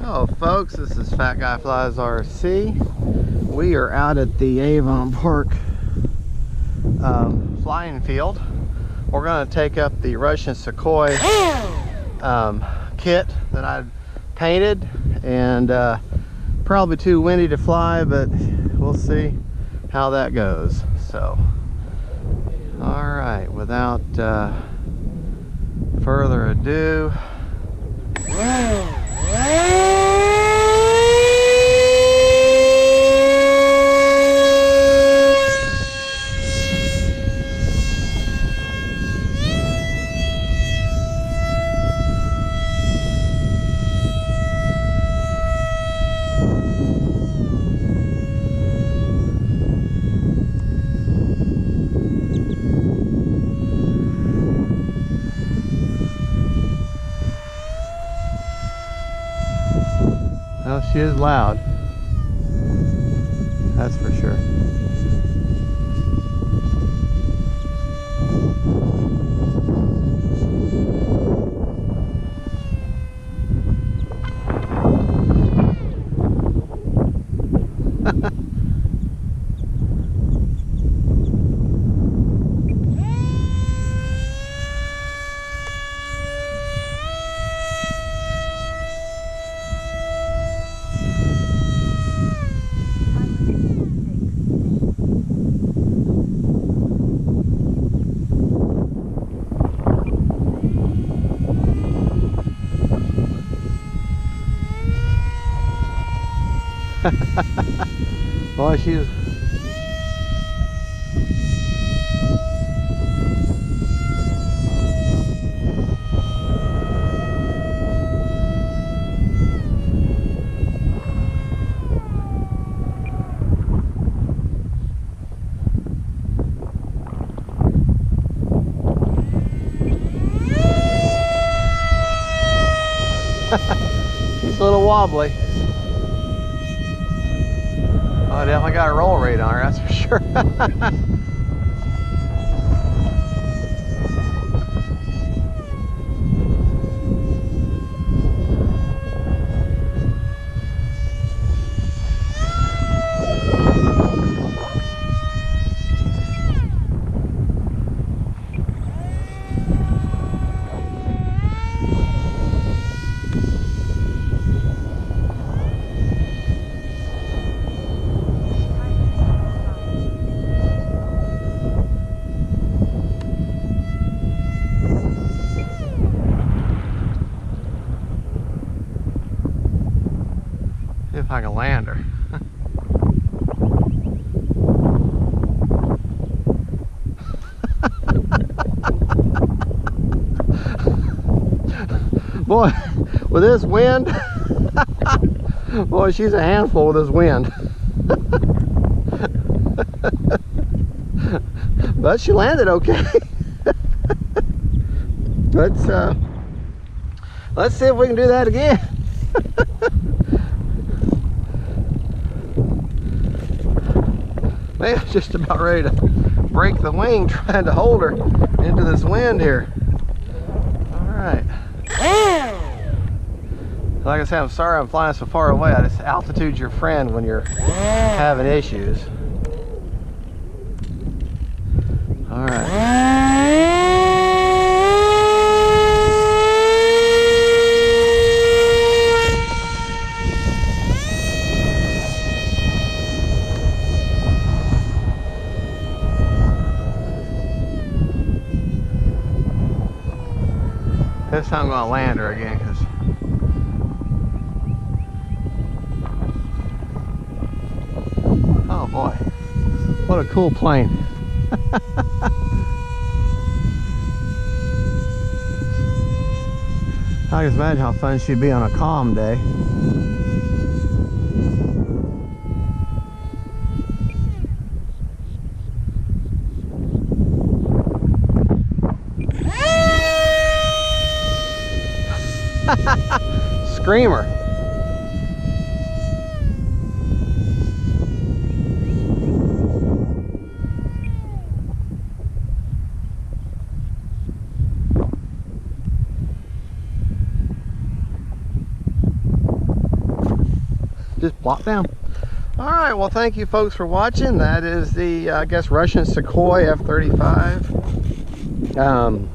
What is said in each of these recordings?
Hello folks, this is Fat Guy Flies RC. We are out at the Avon Park flying field. We're going to take up the Russian Sukhoi kit that I painted, and probably too windy to fly, but we'll see how that goes. So alright, without further ado, well, she is loud, that's for sure. Boy, she's she's a little wobbly. Oh, I definitely got a roll rate on her, that's for sure. If I can land her. Boy, with this wind, boy, she's a handful with this wind. But she landed okay. Let's see if we can do that again. Man, I'm just about ready to break the wing trying to hold her into this wind here. Alright. Like I said, I'm sorry I'm flying so far away. Altitude's your friend when you're having issues. Alright. This time I'm going to land her again, because oh boy, what a cool plane. I can imagine how fun she'd be on a calm day. Screamer. just plop down. All right, well, thank you folks for watching. That is the, I guess, Russian Sukhoi F-35.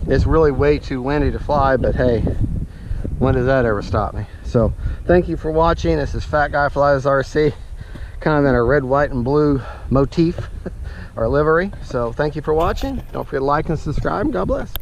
It's really way too windy to fly, but hey, when does that ever stop me? So thank you for watching. This is Fat Guy Flies RC, kind of in a red, white, and blue motif or livery. So thank you for watching. Don't forget to like and subscribe. God bless.